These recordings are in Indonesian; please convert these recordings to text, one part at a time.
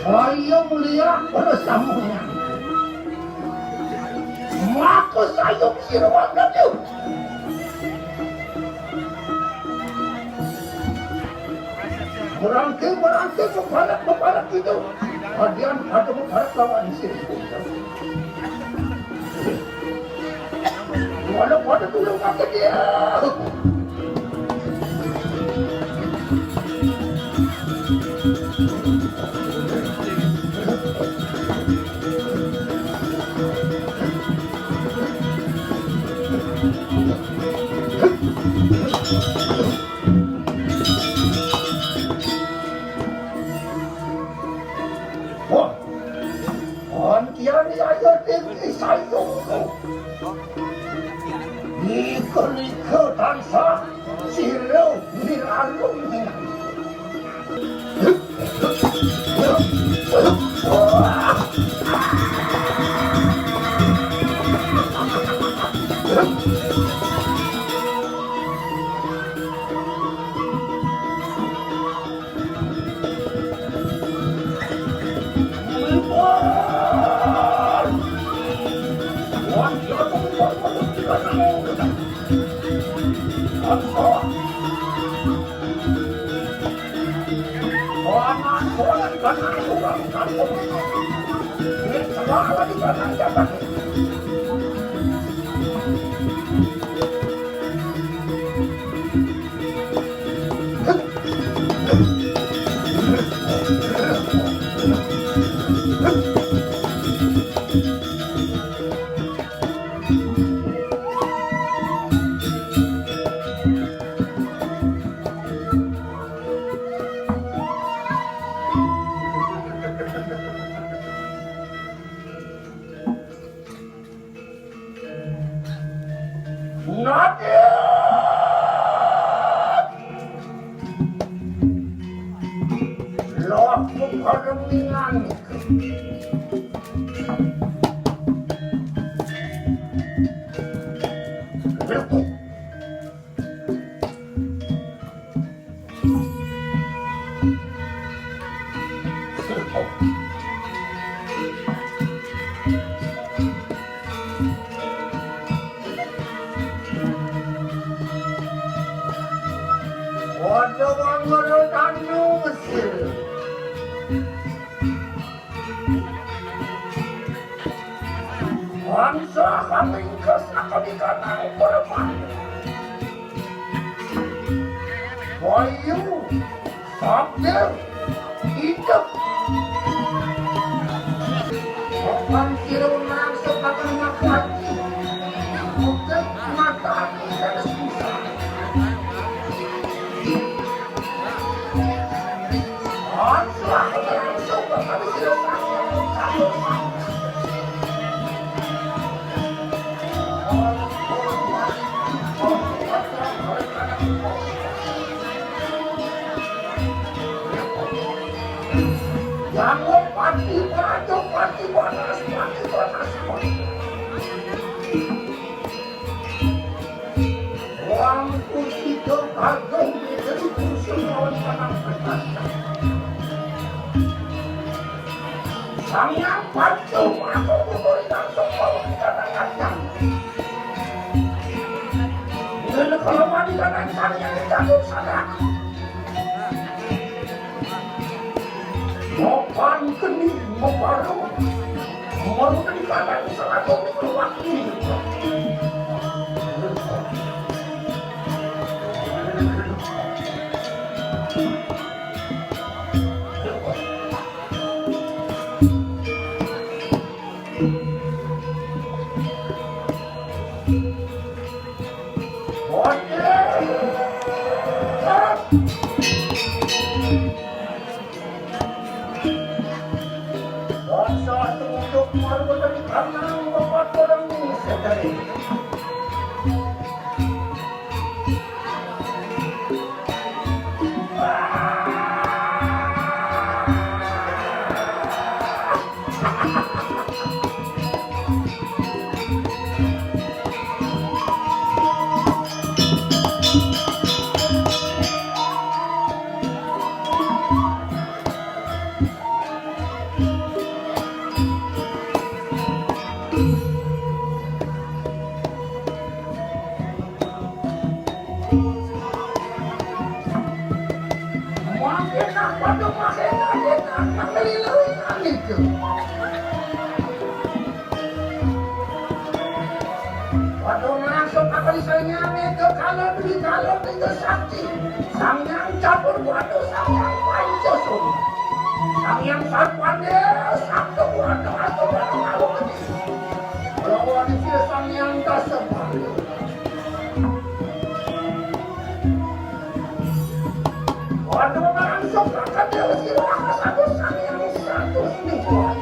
Saya melihat bersambungan. Maka saya sirwakan itu. Berangkai kepada itu. Hadian ada kepada lawan di sini. Walau pada dulu maka dia. Iko tansa siro miralung minang. Bangsa kami akan dikanai bermain. Bayu, sabda, hidup. Bukan kira menang sebagai makhluk. Bukan mata kita susah. Jangan pati baju, pati panas, pati panas. Orang kursi terkagum menjadi kursi lawan tanah berkata. Sang yang padu, aku memberikan semua kata-kata. Bila kalau wanita dan sang yang jatuh sadar. Mopan kening, membaru. Membaru kenikmatan selatu keluar ini. Sang yang campur buatu, sang yang pancosum, sang yang sarpande, sang kebuatu atau baru kecil. Kalau wanita sang yang dasar. Waduh orang sok akan diusir orang satu sang yang satu mingguan.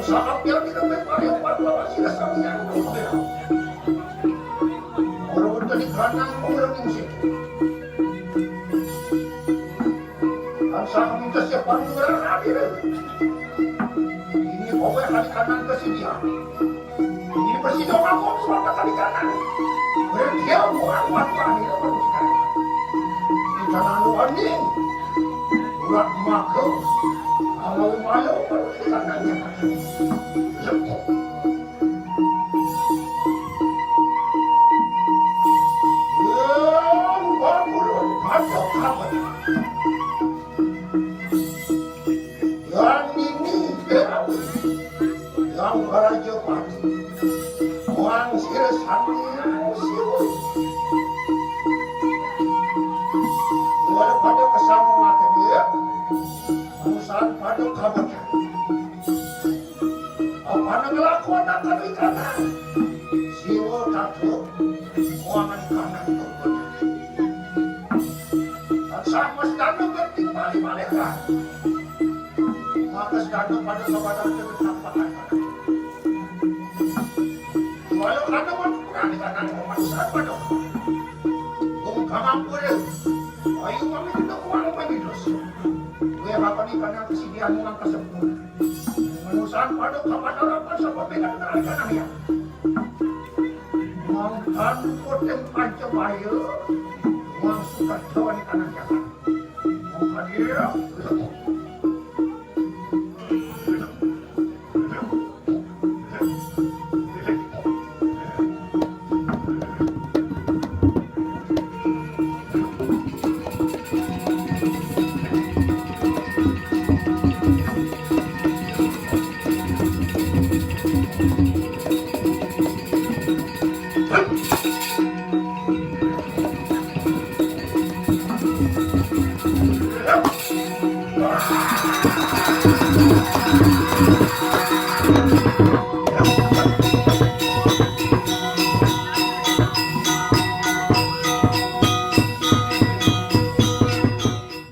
Saat yang dilakukan yang pada sila samyang kumera. Orang dari kanan orang ini. Ang sa kami kasi pangulang natin. Ini ko ay halikanan kasi niya. Ini pa sinong ako sa mga halikanan. Pero diya mo ang matpani na marusikan. Ini kananuan niya. Ulat mako. Amaw-malaw marusikan niya. Yang bagulong patok kapat. Yang ini perawi. Yang baraja pati. Orang sirasani yang siwai. Walau pada kesama makan dia. Manusia pada kapat. Apa ngelakuan akan ikanan? Siwa tato. Uangan kanan itu. Sama sedang bertimbali mereka. Maka sedang pada kepada ketambahan. Walau ada pun berani kanan manusia pada. Kung kamampuan. Ayo kami tidak uang pemidus. Kaya apa ni kanan kesediaan uang kesempurna. Manusia pada kapan harapan sa pagbilang na kanan niya. Mangkan potem pancabayo. Uang suka jawa ni kanan niya. Mangkan dia.